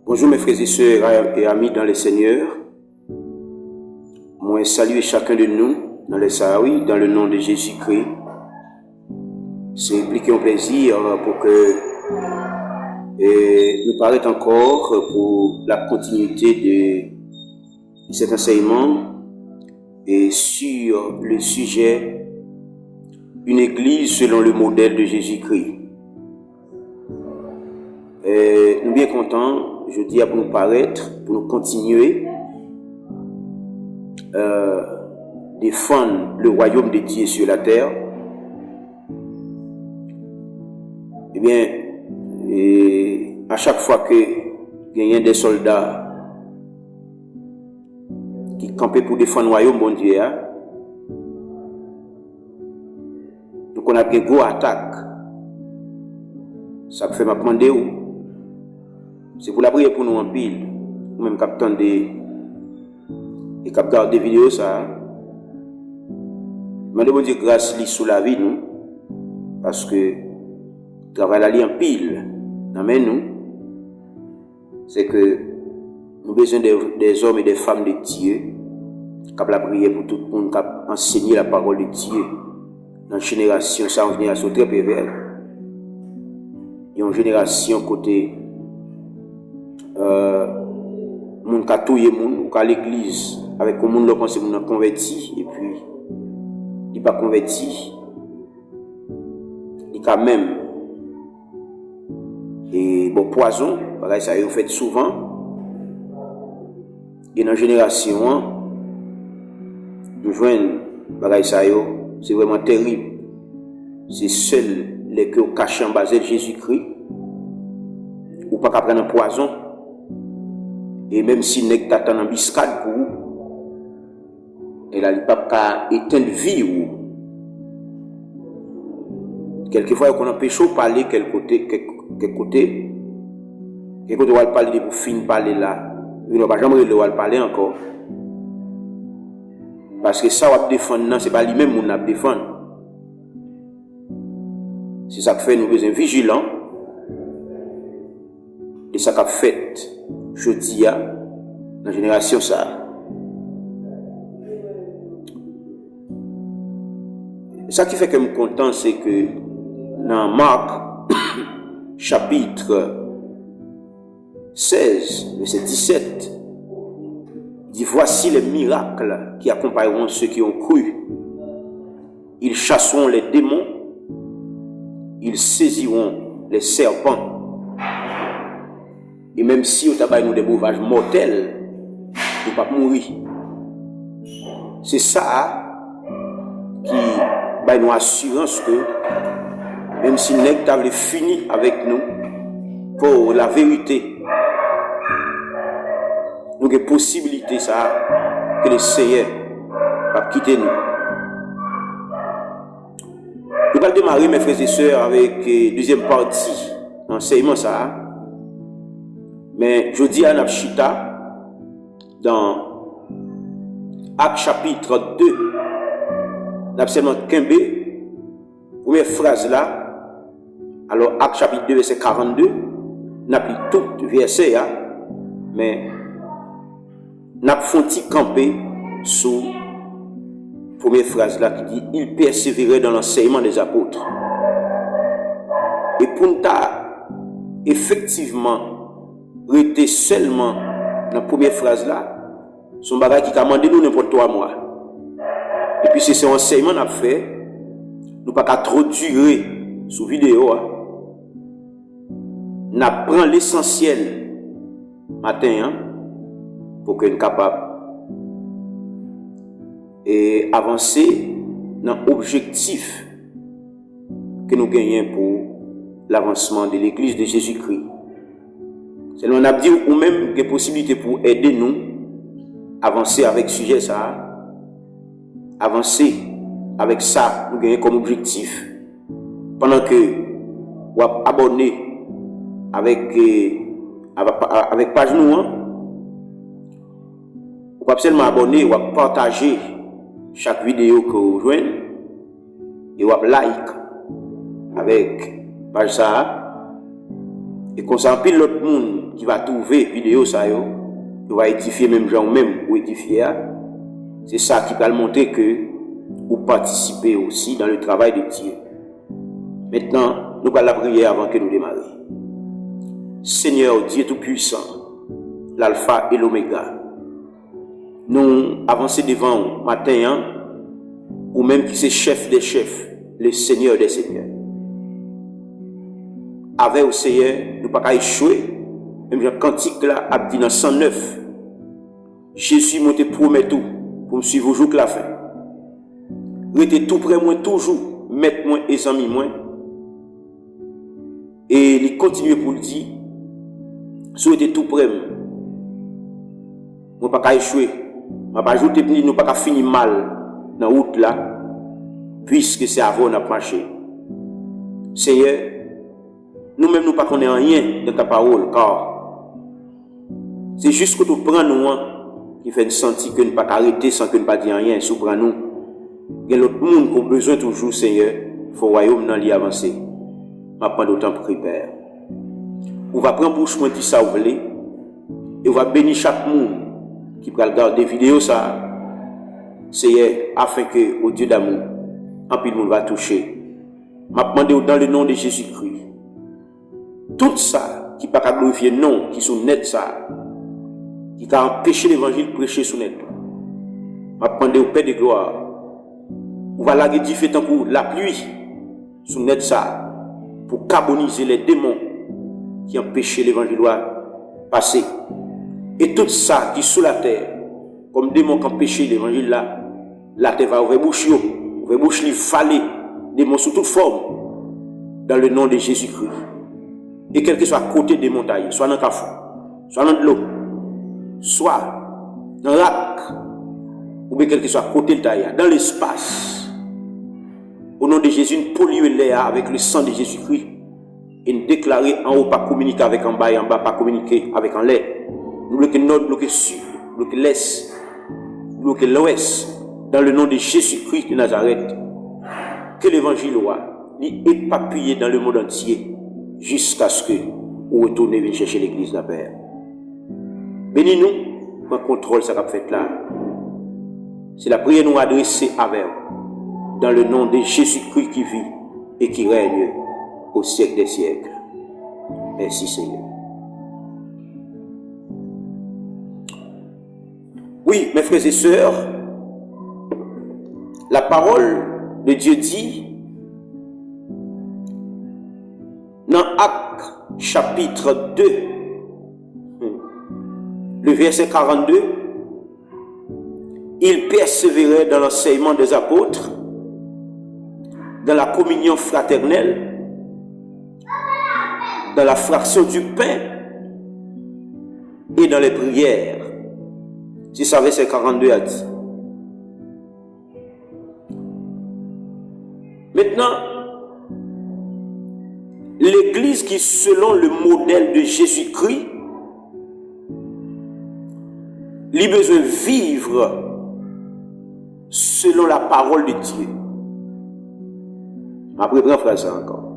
Bonjour mes frères et sœurs et amis dans le Seigneur. Moi saluer chacun de nous dans les Sahaouis, dans le nom de Jésus-Christ. C'est impliqué un plaisir pour que nous paraître encore pour la continuité de cet enseignement et sur le sujet une église selon le modèle de Jésus-Christ. Nous sommes bien contents, je dis, pour nous paraître, pour nous continuer défendre le royaume de Dieu sur la terre. Eh bien, à chaque fois que il y a des soldats qui campaient pour défendre le royaume, bon Dieu, donc on a une grosse attaque. Ça fait m'a demander où. C'est pour la prière pour nous en pile. Ou même captant des et cap garder vidéo ça. Mais bon Dieu grâce li sous la vie nous parce que travail la li en pile dans nous. C'est que nous avons besoin des hommes et des femmes de Dieu qui la prière pour tout le monde, qui enseigner la parole de Dieu dans une génération, ça, une génération très perverse. Il y a une génération côté moun ka touye moun ou ka l'église avec un monde pense moun converti et puis il pas converti il quand même et bon poison pareil ça yo fait souvent et dans génération nous joindre pareil ça yo c'est vraiment terrible. C'est seul les que cachent en bas de Jésus-Christ ou pas qu'à prendre un poison. Et même si n'est pas en embuscade pour vous, elle n'a pas qu'à éteindre vie ou. Quelquefois, on empêche de parler quel côté on va parler pour finir parler là. Il n'a pas jamais le parler encore. Parce que ça, on va défendre, ce n'est pas lui-même qu'on va défendre. C'est ça qui fait nous besoin vigilants. Et ça qu'a fait jeudi dans la génération ça. Ça qui fait que je suis content, c'est que dans Marc chapitre 16, verset 17, il dit voici les miracles qui accompagneront ceux qui ont cru. Ils chasseront les démons, ils saisiront les serpents. Et même si on a nous des breuvages mortels, nous ne pouvons pas mourir. C'est ça qui a nous assurance que même si nous avons fini avec nous pour la vérité, nous avons possibilité ça que le Seigneur va quitter nous. Nous allons démarrer, mes frères et sœurs, avec la deuxième partie d'enseignement ça. Mais je dis à Napchita, dans Acte chapitre 2, Napsement Kembe, première phrase là, alors Acte chapitre 2, verset 42, n'applique tout verset, mais n'a fonti camper sous première phrase là qui dit il persévérait dans l'enseignement des apôtres. Et pour nous, effectivement, rester seulement dans la première phrase là, son bagage qui a demandé nous n'importe 3 mois. Et puis c'est ce enseignement qu'on a fait, nous pas qu'à trop durer sous vidéo. On apprend l'essentiel matin pour que nous soyons capables et avancer dans l'objectif que nous gagnons pour l'avancement de l'église de Jésus-Christ. C'est on a dit ou même des possibilités pour aider nous à avancer avec ce sujet ça, avancer avec ça, nous gagnons comme objectif. Pendant que vous abonnez avec page nous, vous pouvez seulement abonner ou partager chaque vidéo que vous joignez et vous like avec page ça. Et qu'on s'en pile l'autre monde qui va trouver vidéo ça yo, qui va édifier même gens même ou édifier, c'est ça qui va montrer que vous participez aussi dans le travail de Dieu. Maintenant, nous allons la prière avant que nous démarrions. Seigneur Dieu Tout-Puissant, l'alpha et l'oméga, nous avançons devant vous matin, ou même qui c'est chef des chefs, le Seigneur des seigneurs. Avec au Seigneur, nous ne pouvons pas échouer. Même le cantique là, a dit dans 109, Jésus m'a promis tout pour me suivre au jour que la fin. Restez tout près moi toujours, mettre moi et amis moi. Et il continue pour le dire, si vous êtes tout près, nous ne pouvons pas échouer. Nous ne pouvons pas ajouter, nous ne pouvons pas finir mal dans la route là, puisque c'est avant qu'on a marché. Seigneur, nous-mêmes nous ne connaissons rien de ta parole, car c'est juste que tu prends nous qui fait sentir que nous ne pouvons pas arrêter sans que nous ne pas dire rien. Si tu prends nous, il y a l'autre monde qui a besoin toujours, Seigneur, il faut que le royaume dans l'y avancer. Je prends d'autant pour Père. On va prendre pour choisir ça, vous voulez, et on va bénir chaque monde qui va regarder des vidéos, ça, Seigneur, afin que, au Dieu d'amour, un peu de monde va toucher. Je demande dans le nom de Jésus-Christ. Tout ça qui ne peut pas glorifier non, qui sont net ça, qui a empêché l'évangile de prêcher sous net. Je demande au Père de gloire. On va laguer différents pour la pluie sous net ça, pour carboniser les démons qui empêchaient l'évangile de passer. Et tout ça qui est sous la terre, comme démons qui empêchaient l'évangile là, la terre va ouvrir bouche, les vallées, démons sous toute forme, dans le nom de Jésus-Christ. Et quel que soit à côté des montagnes, soit dans le cafou, soit dans de l'eau, soit dans le lac, ou bien quel que soit à côté de taille, dans l'espace, au nom de Jésus, nous polluons l'air avec le sang de Jésus-Christ et nous déclarer en haut, pas communiquer avec en bas et en bas, pas communiquer avec en l'air. Nous bloquons nord, bloquons sud, bloquons l'est, bloquons l'ouest, dans le nom de Jésus-Christ de Nazareth. Que l'évangile est épapillé dans le monde entier jusqu'à ce que vous retournez venir chercher l'église de la Père. Bénis-nous pour contrôle ça qu'a fait là. C'est la prière nous adressée avec vous, dans le nom de Jésus-Christ qui vit et qui règne au siècle des siècles. Merci Seigneur. Oui, mes frères et sœurs, la parole de Dieu dit dans Actes chapitre 2, le verset 42, il persévérait dans l'enseignement des apôtres, dans la communion fraternelle, dans la fraction du pain et dans les prières. C'est ça, verset 42 a dit. Maintenant, l'Église qui, selon le modèle de Jésus-Christ, il a besoin de vivre selon la parole de Dieu. Après, prends frère ça encore.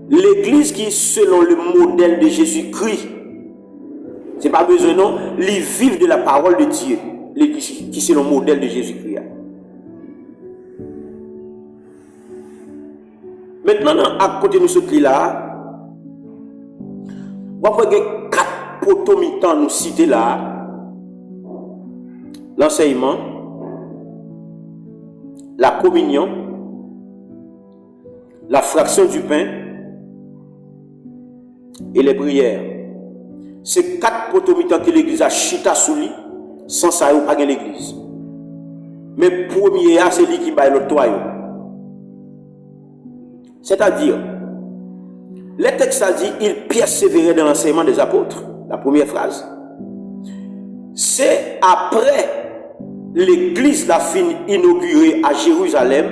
L'Église qui, selon le modèle de Jésus-Christ, c'est pas besoin non, ils vivent de la parole de Dieu. L'Église qui, selon le modèle de Jésus-Christ. Maintenant, à côté de nous sommes là, on va prendre 4 poteaux mi-temps nous citer là. L'enseignement, la communion, la fraction du pain et les prières. C'est 4 poteaux mi-temps que l'église a chita sous lui, sans ça, il n'y a pas de l'église. Mais premier, c'est lui qui bat l'autre toit. C'est-à-dire, le texte a dit, il persévérait dans l'enseignement des apôtres. La première phrase. C'est après l'église la fin inaugurée à Jérusalem,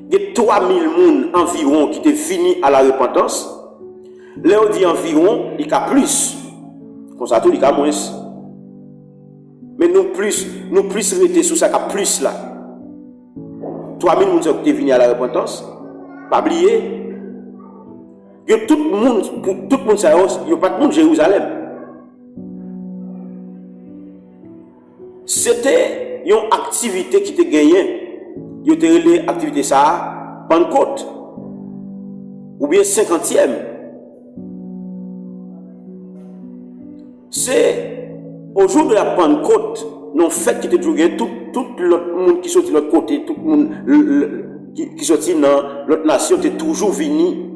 il y a 3000 personnes environ qui étaient finis à la repentance. Là, on dit environ, il y a plus. Comme ça, tout, il y a moins. Mais nous plus rester sur ça, qu'il y a plus là. 3000 personnes qui étaient finis à la repentance. Pas oublier, tout le monde, ça, il n'y a pas de monde Jérusalem. C'était une activité qui était gagnée. Il y a une activité ça, Pentecôte. Ou bien 50e. C'est au jour de la Pentecôte, non fait qui était toujours gagné, tout l'autre monde qui sortit de l'autre côté, tout le monde qui sortit dans l'autre nation était toujours venu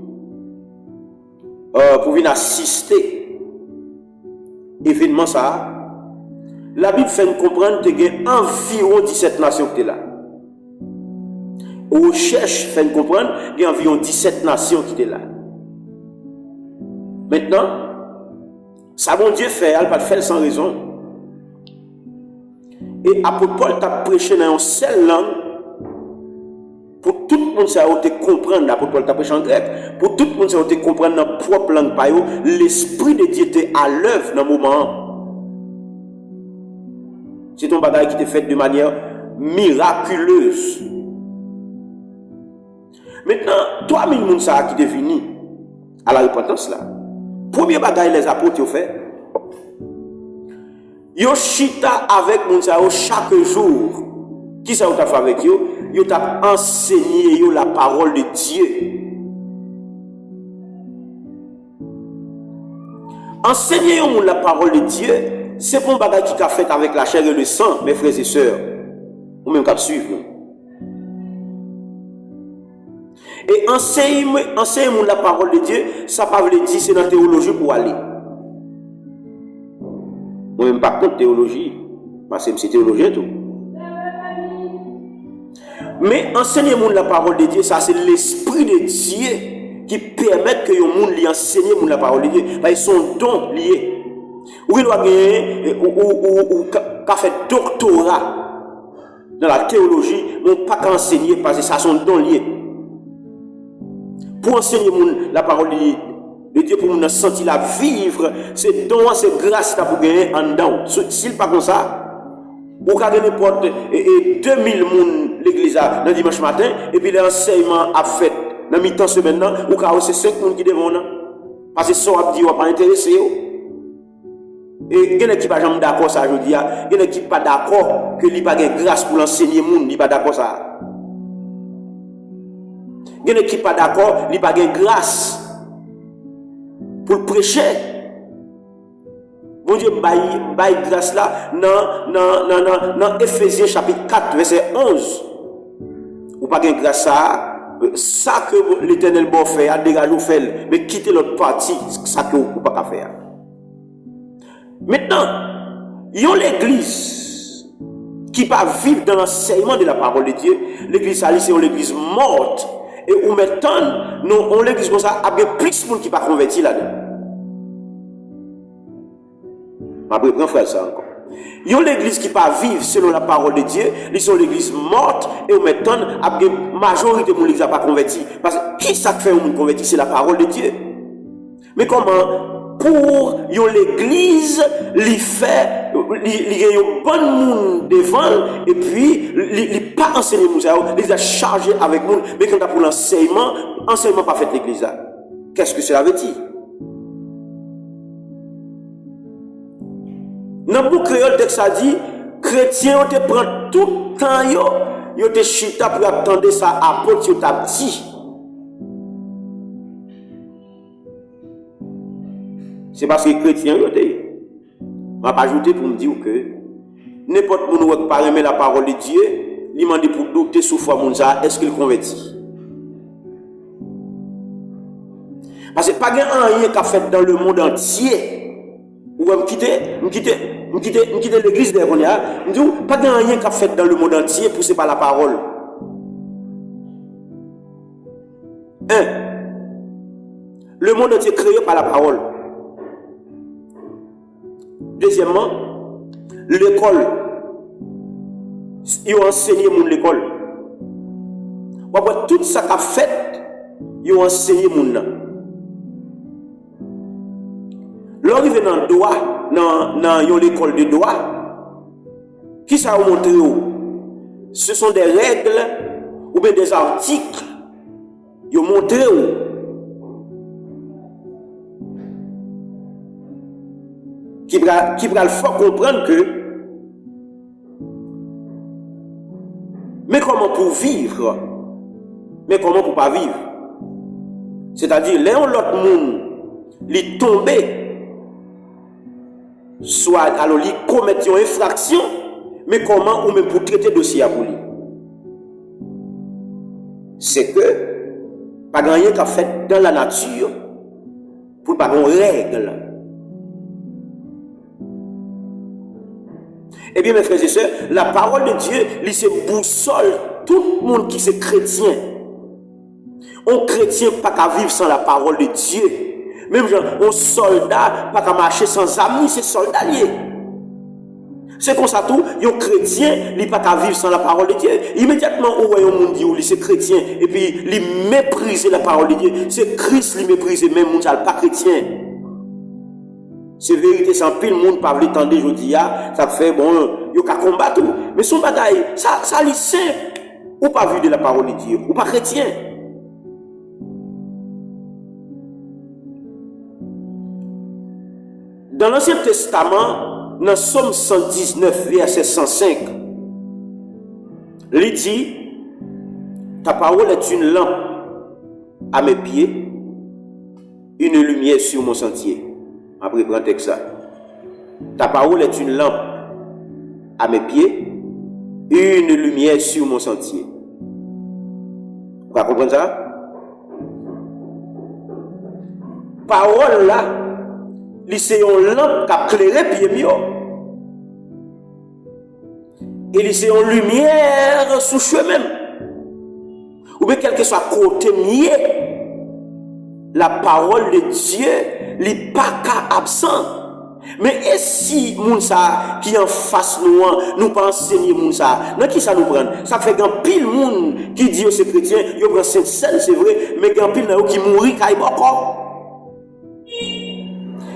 pour venir assister événement ça. La Bible fait nous comprendre qu'il y a environ 17 nations qui étaient là. Recherche fait nous comprendre qu'il y a environ 17 nations qui étaient là. Maintenant, ça bon Dieu fait, elle va le faire sans raison. Et apôtre Paul t'a prêché dans une seule langue pour tout le monde ça te comprendre. Apôtre Paul t'a prêché en grec pour tout le monde ça te comprendre dans la propre langue. L'esprit de Dieu était à l'œuvre dans le moment. C'est ton bagage qui t'est fait de manière miraculeuse. Maintenant, 3000 personnes ça qui est venu à la repentance là. Premier bagage les apôtres ont fait. Yo chita avec moun sa yo chaque jour. Qui ça t'a fait avec yo? Yo t'a enseigné yo la parole de Dieu. Enseigner yo la parole de Dieu, c'est pas un bagage qui t'a fait avec la chair et le sang, mes frères et sœurs. Ou même qu'à suivre. Et enseigner la parole de Dieu, ça pas veut dire c'est dans la théologie pour aller. Moi-même pas contre théologie, parce que c'est théologien tout. Mais enseigner la parole de Dieu, ça c'est l'esprit de Dieu qui permet que le monde lui enseigne la parole de Dieu. Ils sont dons liés. Ou il doit gagner, ou fait doctorat dans la théologie, mais pas qu'à enseigner parce que ça sont dons liés. Pour enseigner la parole de Dieu, pour nous sentir la vivre, c'est don, c'est grâce pour gagner en dedans. S'il pas comme ça, ou qu'à gagner n'importe 2000 personnes l'église le dimanche matin, et puis l'enseignement a fait dans mi-temps semaine, ou qu'à aussi 5 personnes qui devant. Parce que ça a dit, on va pas intéresser. Et il y a qui pas jamais d'accord ça, je dis, il y a qui pas d'accord que il pas de grâce pour l'enseigner monde, il pas d'accord ça. Il y a qui pas d'accord, il pas de grâce pour prêcher. Bon Dieu, bail grâce là dans Éphésiens chapitre 4 verset 11. Ou pas de grâce ça que l'Éternel bon fait, a dégagé ou fait, mais quitter l'autre partie, ça que vous pas faire. Maintenant, il y a l'église qui va vivre dans l'enseignement de la parole de Dieu. L'église, c'est une église morte. Et où maintenant, nous, on l'église comme ça, il y a plus de monde qui ne sont pas convertis là-dedans. Après, prends frère ça encore. Il y a l'église qui va vivre selon la parole de Dieu. Ils sont l'église morte. Et où maintenant, la majorité de l'église n'a pas converti. Parce que qui ça fait un monde converti? C'est la parole de Dieu. Mais comment? Pour l'église, il fait, il y a un bon monde devant, et puis, il n'a pas enseigné Moussa, il a chargé avec nous, mais quand pour l'enseignement, enseignement pas fait l'église. Qu'est-ce que cela veut dire? Dans le créole, texte a dit, chrétien, on te prend tout le temps, yo te chita pour attendre ça, apôtre, yo t'a dit. C'est parce que les chrétiens, je ne vais pas ajouter pour me dire que n'importe qui ne pas aimer la parole de Dieu, il m'a dit pour douter sous foi, est-ce qu'il convertit? Parce que pas rien qu'a fait dans le monde entier. Ou me quitter l'église derrière, je dis pas rien qu'a fait dans le monde entier poussé par la parole. Le monde entier créé par la parole. Deuxièmement, l'école. Ils ont enseigné l'école. Tout ça qu'a fait, ils ont enseigné moun. Lorsqu'ils viennent dans le droit, dans l'école de droit, qui ça a montré? Ce sont des règles ou bien des articles. Ils ont montré. qui va le faire comprendre que, mais comment pour vivre, mais comment pour pas vivre. C'est-à-dire, là où l'autre monde, il tombe, soit alors il commet une infraction, mais comment ou même pour traiter le dossier pour lui. C'est que, pas rien qu'a fait dans la nature, pour pas qu'on règle. Eh bien, mes frères et sœurs, la parole de Dieu, il se boussole tout le monde qui est chrétien. Un chrétien pas qu'à vivre sans la parole de Dieu. Même genre, un soldat pas qu'à marcher sans amis, c'est soldat lié. C'est comme ça tout, un chrétien, il pas qu'à vivre sans la parole de Dieu. Immédiatement, où est un monde dit, c'est chrétien, et puis il méprise la parole de Dieu. C'est Christ qui méprise même monde, pas chrétien. C'est vérité, sans pile monde pas veut tendre aujourd'hui, ça fait bon, il y a combattre. Mais son bagaille, ça est simple. Ou pas vu de la parole de Dieu, ou pas chrétien. Dans l'Ancien Testament, dans Somme 119, verset 105, il dit, ta parole est une lampe à mes pieds, une lumière sur mon sentier. Après, prends le texte ça. Ta parole est une lampe à mes pieds, une lumière sur mon sentier. Vous comprenez ça? Parole là, c'est une lampe qui a éclairé pied mieux. Et c'est une lumière sous chemin. Ou bien quel que soit côté mieux, la parole de Dieu n'est pas absent. Mais et si Mounsa qui en face nous pas enseigner Mounsa, dans qui ça nous prend? Ça fait grand pile monde qui dit que c'est chrétien, il prend Sainte Seine, c'est vrai, mais grand pile qui mourit quand il encore.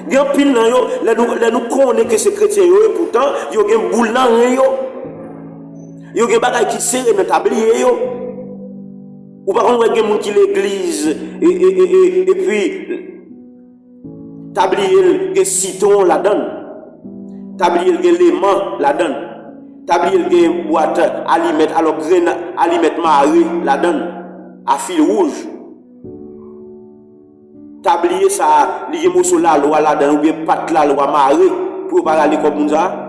Grand pile là nous connaissons que c'est chrétien pourtant il y a une boule dans yo. Il y a des bagages qui serrent dans tablier yo. Ou par contre, il y a des gens qui l'église et puis tablier le citron la donne. Tablier le léman la donne. Tablier le boîte alimètre alors graine alimètre marée la donne à fil rouge. Tablier ça li morceau la loi la donne ou bien pâte la loi marée pour pas aller comme ça.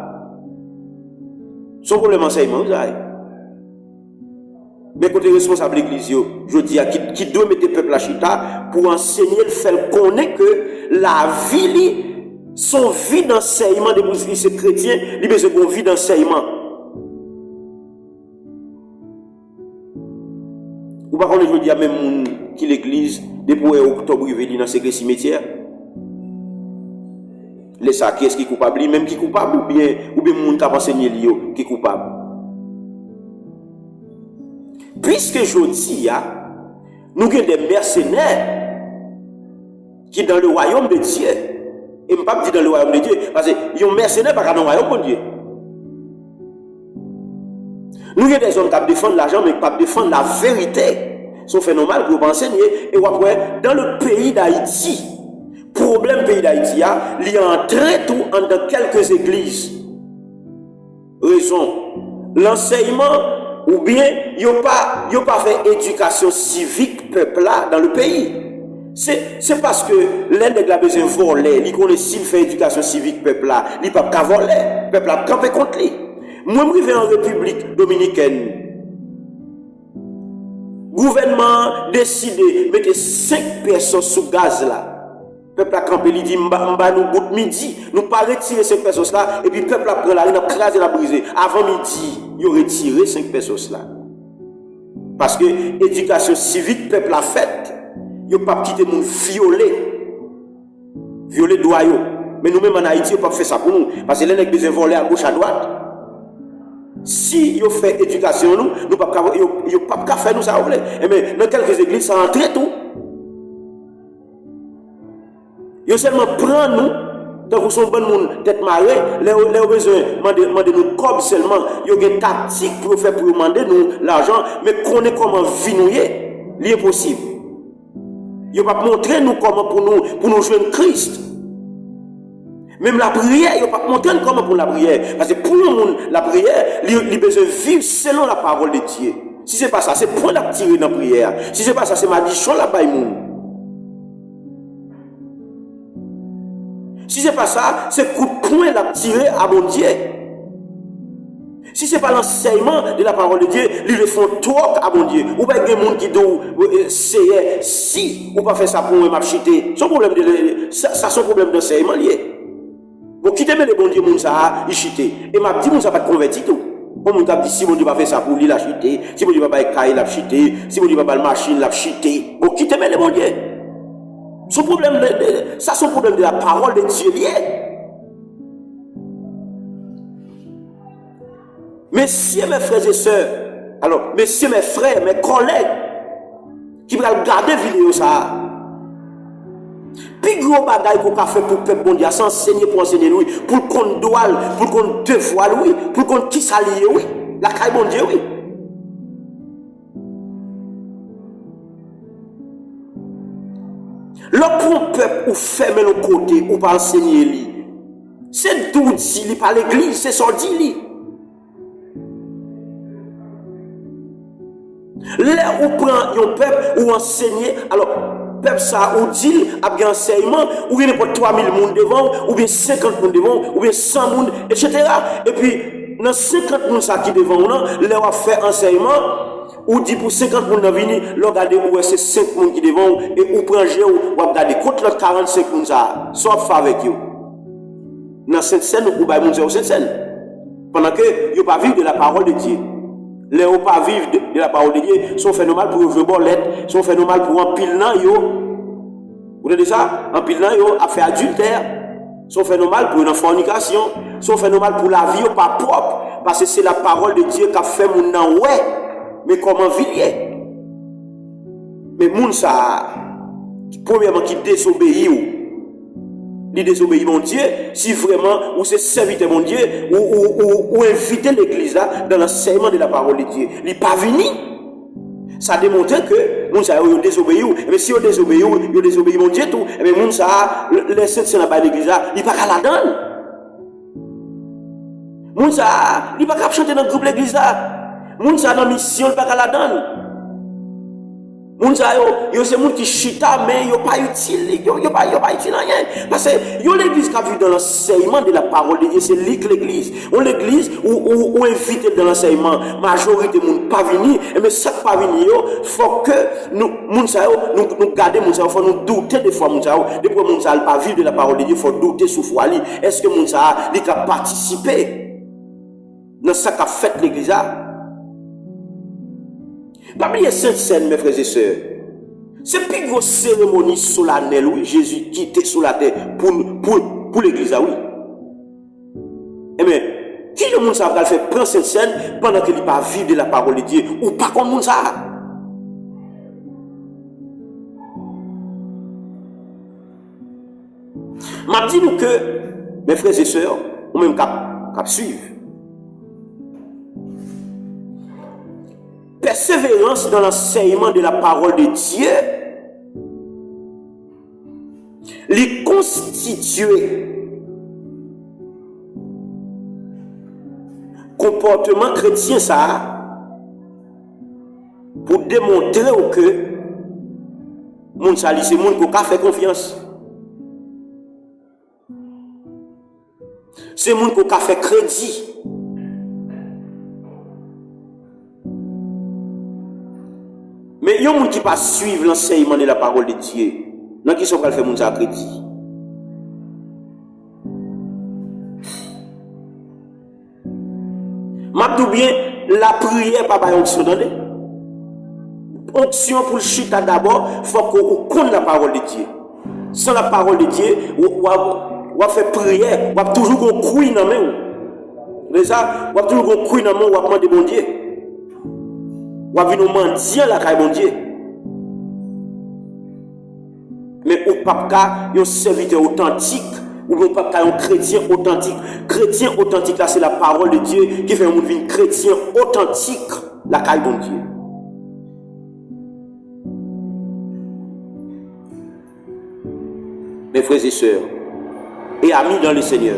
Son problème enseignement ça. Mais côté responsable l'église, je dis à qui doit mettre le peuple à chita pour enseigner, le faire connaître que la vie, son vie d'enseignement de ces chrétiens, il besoin d'une vie d'enseignement. Ou par contre, je dis à même qui l'église, depuis octobre, il vient dans ces cimetières. Les ça, qui est-ce qui est coupable? Lui-même qui est coupable ou bien moun qui a enseigné lui qui est coupable? Puisque je dis, nous avons des mercenaires qui dans le royaume de Dieu, et je ne pas dire dans le royaume de Dieu, parce que les mercenaires pas dans le royaume de Dieu. Nous avons des hommes qui défendent l'argent, mais qui défendent la vérité. C'est phénomène pour enseigner. Et après, dans le pays d'Haïti, problème pays d'Haïti, il y a entré tout dans quelques églises. Raison, l'enseignement, ou bien, il n'y a pas fait éducation civique peuple là dans le pays. C'est parce que l'un des gars besoin voler, il connaît s'il fait éducation civique peuple là, il ne peut pas voler, peuple a campé contre lui. Moi, je vais en République dominicaine. Gouvernement décide de mettre 5 personnes sous gaz là. Peuple a campé, il dit, nous bout midi, nous pas retirer 5 personnes là, et puis peuple a pris la rue, a crasé la brisée. Avant midi, il a retiré 5 personnes là. Parce que l'éducation civique, peuple a fait, il n'a pas quitté nous violer doyau. Mais nous-mêmes en Haïti, on n'a pas fait ça pour nous. Parce que les gens besoin voler à gauche, à droite. Si ils fait éducation, nous ne pouvons pas faire nous ça. Mais dans quelques églises, ça entre tout. Ils seulement prennent nous, tant que son bon monde tête marée, les besoin demander nous comme seulement, ils ont une tactique pour faire pour demander nous l'argent, mais qu'on est comment vivre nous, c'est possible. Ils ne vont pas montrer nous comment pour nous joindre Christ. Même la prière, il n'y a pas montré comment pour la prière. Parce que pour le monde, la prière, il a besoin de vivre selon la parole de Dieu. Si ce n'est pas ça, c'est point d'attirer dans la prière. Si ce n'est pas ça, c'est maldition là-bas. Si ce n'est pas ça, c'est coup de poing d'attirer à mon Dieu. Si ce n'est pas l'enseignement de la parole de Dieu, ils le font trop à mon Dieu. Ou pas des gens qui doivent essayer, si ou pas faire ça pour m'acheter. Son problème ça son problème d'enseignement lié. Bon, qui t'aime les bons dieux, ça, il chite. Et m'a dit, ça va te convertir tout. On m'a dit, si mon Dieu va faire ça pour lui, il a chité. Si mon Dieu va pas écailler, il a chité. Si mon Dieu va pas le machine, il a chité. Bon, qui t'aime les bons dieux? Son problème, ça, son problème de la parole de Dieu lié. Messieurs, mes frères et sœurs, alors, messieurs, mes frères, mes collègues, qui vont regarder vidéo ça. Puis gros bagaille qu'on a fait pour le peuple mondial, s'enseigner pour enseigner lui, pour qu'on doit, pour qu'on devoir lui, pour qu'on qui s'allie oui, la caille mon Dieu oui. Le pour peuple ou fermer le côté ou pas enseigner lui, c'est d'où dit par l'église, c'est sorti lui. Là où prend un peuple ou enseigner, alors peuple ça ou dit a bien enseignement ou il y a 3000 monde devant ou bien 50 monde devant ou bien 100 monde etc. Et puis dans 50 monde ça qui devant là on va faire enseignement ou dit pour 50 monde dans venir regarder où c'est 5 monde qui devant et ou prend jeu ou regarder contre le 45 monde ça soit fait avec eux dans cette scène ou ba monde cette scène pendant que yo pas vivre de la parole de Dieu. Les ou pas vivre de la parole de Dieu, sont phénomènes pour ouvrir bolette, sont phénomènes pour un pile nan yo. Vous avez ça? Un pile nan yo a fait adultère, sont phénomènes pour une fornication, sont phénomènes pour la vie pas propre, parce que c'est la parole de Dieu qui a fait mon nan ouais, mais comment vivre? Mais moun ça, premièrement qui désobéit ou. Il désobéit mon Dieu, si vraiment, ou c'est serviteur mon Dieu, ou inviter l'église là, dans l'enseignement de la parole de Dieu. Il n'est pas venu. Ça démontre que, moun ça, il désobéit, mais si il désobéit mon Dieu tout, mais moun ça, les saints là-bas de l'église là, il n'est pas qu'à la donne. Moun ça, il n'est pas qu'à chanter dans le groupe l'église là. Moun ça, dans la mission, il n'est pas qu'à la donne. Moun sa yo c'est moun qui chita mais yo pas utile yo pas utile rien parce que yo l'église qui a vu dans l'enseignement de la parole de Dieu c'est l'église on l'église ou invité dans l'enseignement majorité moun pas venir mais ça pas venir yo faut que nous moun sa nous garder moun sa faut nous douter des fois moun sa depuis moun sa pas vivre de la parole de Dieu faut douter sous foi li est-ce que moun sa il a participé dans ça qu'a fait l'église là. Parmi les saintes scènes, mes frères et sœurs, c'est plus grosse cérémonie solennelle, oui, Jésus quitté sur la terre pour l'église, oui. Eh bien, qui le monde ça va faire prendre cette scène pendant qu'il n'est pas vivre de la parole de Dieu, ou pas comme monde ça? M'a dit nous que, mes frères et sœurs, ou même cap suivre. Persévérance dans l'enseignement de la parole de Dieu, les constituer comportement chrétien ça pour démontrer que moun sali c'est moun qui a fait confiance, c'est moun qui a fait crédit. Mais il y a des gens qui ne suivent pas l'enseignement de la parole de Dieu. Non, qui sont pas faire mon crédit. M'abdou bien, la prière pas par onction dans onction pour le chita d'abord, il faut qu'on connaisse la parole de Dieu. Sans la parole de Dieu, on va faire prière, on va toujours courir dans la main. C'est ça, on va toujours courir dans la main, on va demander bon Dieu. Ou à venir mendier la caille mon Dieu. Mais ou pas un serviteur authentique, ou pas un chrétien authentique. Chrétien authentique, là, c'est la parole de Dieu qui fait un monde venir chrétien authentique, la caille mon Dieu. Mes frères et sœurs, et amis dans le Seigneur.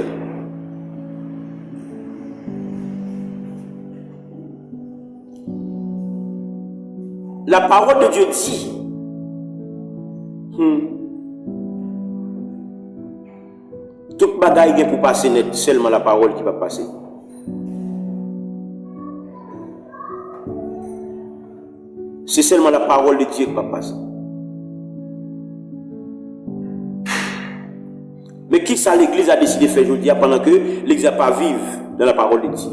La parole de Dieu dit, toute bagaille est pour passer net, seulement la parole qui va passer. C'est seulement la parole de Dieu qui va passer. Mais qui ça l'église a décidé de faire aujourd'hui pendant que l'église n'a pas vivre dans la parole de Dieu?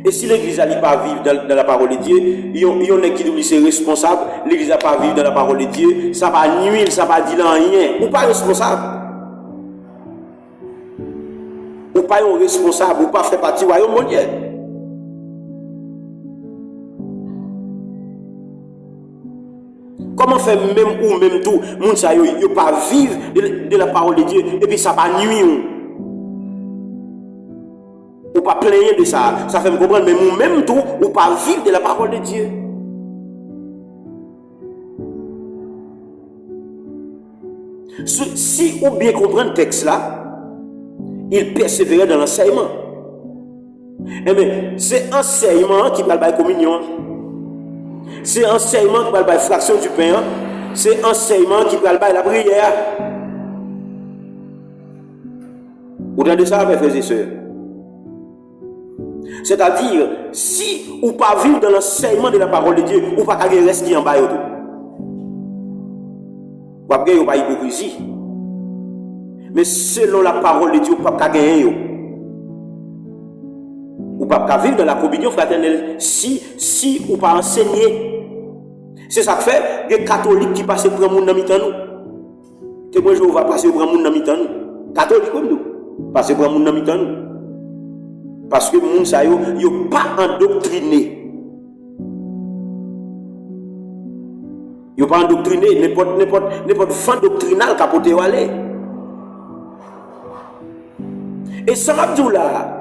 Et si l'église n'a pas vivre dans la parole de Dieu, il y en a qui nous disent responsable, l'église n'a pas vivre dans la parole de Dieu, ça va nuire, ça va dire rien. Ou pas responsable. Ou pas un responsable, ou pas faire partie du royaume de Dieu. Comment faire même ou même tout, moun sa yo pas vivre de la parole de Dieu et puis ça va nuire. Ou pas plaigner de ça. Ça fait me comprendre, mais ou même tout, ou pas vivre de la parole de Dieu. Si ou bien comprendre le texte là, il persévérait dans l'enseignement. Eh bien, c'est enseignement qui va la communion. C'est enseignement qui va la fraction du pain. C'est enseignement qui va la prière. Vous entendez ça, mes frères et sœurs? C'est-à-dire, si ou pas vivre dans l'enseignement de la parole de Dieu, ou pas qu'à rester en bas, ou pas pas hypocrisie. Mais selon la parole de Dieu, ou pas qu'à gagner. Ou pas qu'à vivre dans la communion fraternelle, si ou pas enseigner. C'est ça que fait les catholiques qui passent pour un monde dans nous. Témoin Jéhovah passer pour un monde dans nous. Catholiques comme nous, passer pour un monde dans nous. Parce que les gens ne sont pas endoctrinés. Ils ne sont pas endoctrinés. N'importe fin doctrinal capoté ou aller. Et ça m'a dit là,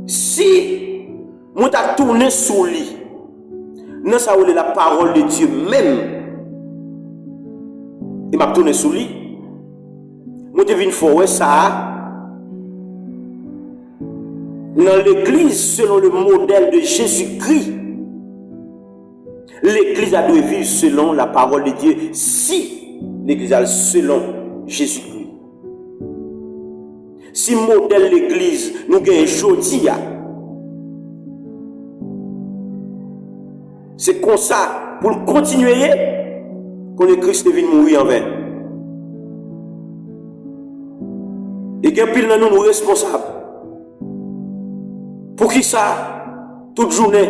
si nous avons tourné sous lui, nous avons la parole de Dieu même, et m'a tourné sous lui, nous devons faire ça. Dans l'église, selon le modèle de Jésus-Christ, l'église a dû vivre selon la parole de Dieu. Si l'église a selon Jésus-Christ. Si modèle l'église nous gagne aujourd'hui, c'est comme ça, pour continuer, qu'on est Christ devine mourir en vain. Et qu'il y a pile dans nous responsables. Pour qui ça, toute journée,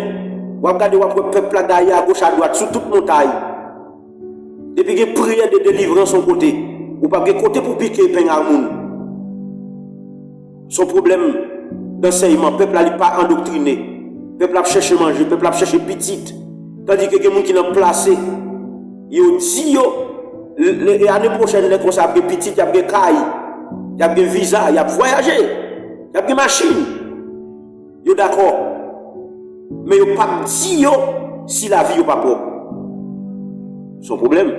vous regardez votre peuple derrière, à gauche, à droite, sur toute montagne. Et puis, il y a une prière de délivrance son côté. Ou pas de côté pour piquer le pain à monde. Son problème d'enseignement, le peuple n'est pas endoctriné. Le peuple a cherché à manger, le peuple a cherché petite. Tandis que les gens qui l'ont placé, ils ont dit, l'année prochaine, il y a des petites, il y a des cailles, il y a des visas, il y a des voyagers, il y a des machines. Yo d'accord, mais yo pas dit si la vie n'est pas propre. Son problème.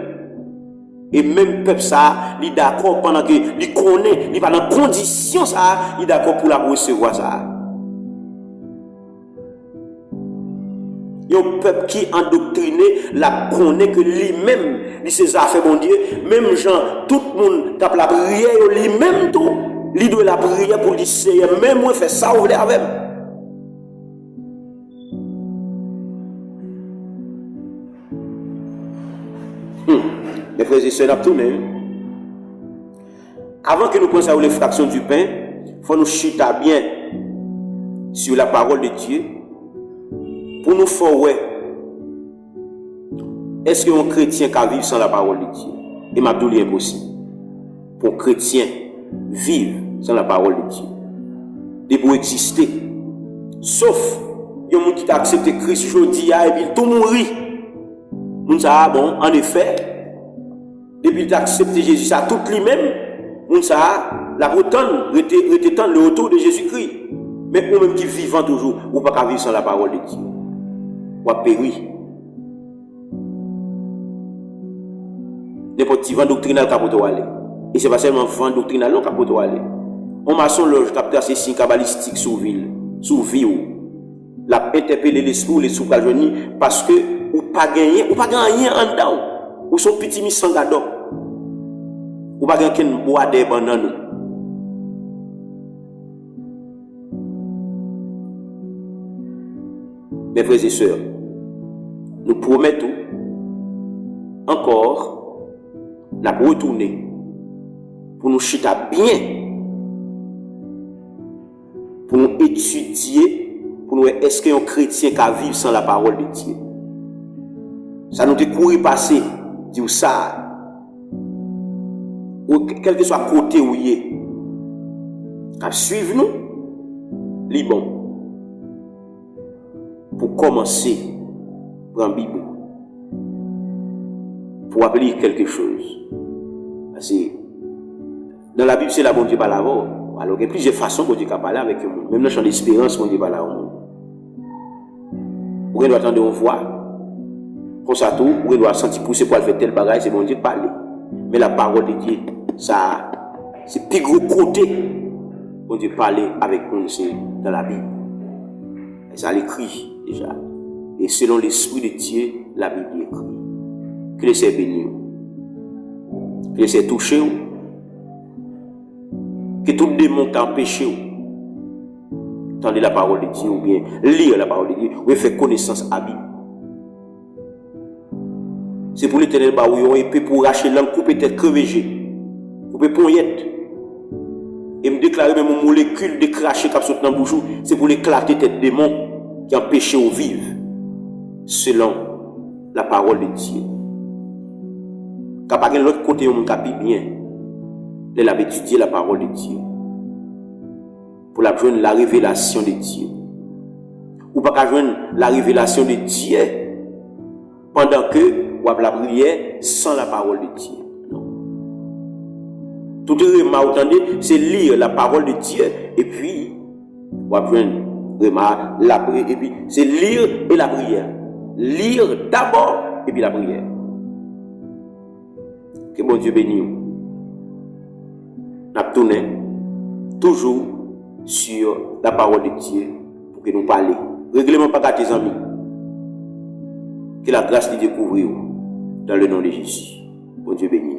Et même peuple ça, il est d'accord pendant que il connaît, il va dans condition ça, il est d'accord pour la recevoir ça. Un peuple qui est endoctriné, la connaît que lui-même, il ses affaires bon Dieu, même gens, tout le monde tape la prière, lui-même tout, il doit la prière pour dire Seigneur, même moi fait ça, vous voulez avec. Les frères et sœurs, avant que nous pensions aux fractions du pain, il faut nous chuter bien sur la parole de Dieu pour nous faire est-ce qu'un chrétien peut vivre sans la parole de Dieu? Et m'a dit impossible. Pour un chrétien vivre sans la parole de Dieu. Et pour exister. Sauf, il y a un monde qui a accepté Christ aujourd'hui et puis tout mourir. Moun sa bon, en effet, depuis qu'il a accepté Jésus, ça tout lui-même, moun sa la autant retenant le retour de Jésus-Christ. Mais ou même qui vivant toujours, ou pas qu'à vivre sans la parole de Dieu. Ou à périr. N'importe qui vent doctrinal capote aller. Et c'est pas seulement vent doctrinal qu'on peut aller. On maçon loge capteur ces signes cabalistiques sous ville, sous vie ou. La interpeller l'esprit, les sous-caljonis, parce que ou pas gagner en dedans. Ou son petit mis sans gado. Ou pas gagner qu'un bois des bananes. Mes frères et sœurs, nous promettons encore la retourner pour nous chiter bien, pour nous étudier, pour nous est-ce qu'un chrétien qui vit sans la parole de Dieu. Ça nous découvre passer, dit ça, ou quel que soit côté où il est, à suivre nous, les bons. Pour commencer, prendre Bible, pour appeler quelque chose. Parce que dans la Bible, c'est là bon Dieu parle avant. Alors il y a plusieurs façons que Dieu peut parler avec le monde. Même dans le champ d'espérance, bon Dieu parle au monde. Vous doit attendre une voix. Comme ça, tout, vous doit sentir pousser pour faire tel bagage, c'est bon Dieu parler. Mais la parole de Dieu, ça, c'est plus gros côté. Bon Dieu parler avec nous, c'est dans la Bible. Et ça l'écrit déjà. Et selon l'esprit de Dieu, la Bible écrit. Que le Seigneur bénisse. Que le Seigneur touche. Que tout démon qui empêche. Tendez la parole de Dieu ou bien lire la parole de Dieu ou faire connaissance à la Bible. C'est pour l'Éternel, où ils ont épée pour racher l'âme, couper tête, crever, couper poignette. Et me déclarer même une molécule de cracher qui saute dans le bouche, c'est pour l'éclater tête démon qui empêche au vivre selon la parole de Dieu. Quand pas l'autre côté on capi bien, elle a étudié la parole de Dieu pour la joindre la révélation de Dieu. Ou pas joindre la révélation de Dieu pendant que ou la prière sans la parole de Dieu. Non. Tout ce c'est lire la parole de Dieu et puis ou joindre la prière et puis c'est lire et la prière. Lire d'abord et puis la prière. Que bon Dieu bénisse. Nous tournons toujours sur la parole de Dieu pour que nous parlions. Règlement pas tes amis. Que la grâce de Dieu couvre dans le nom de Jésus. Bon Dieu bénisse.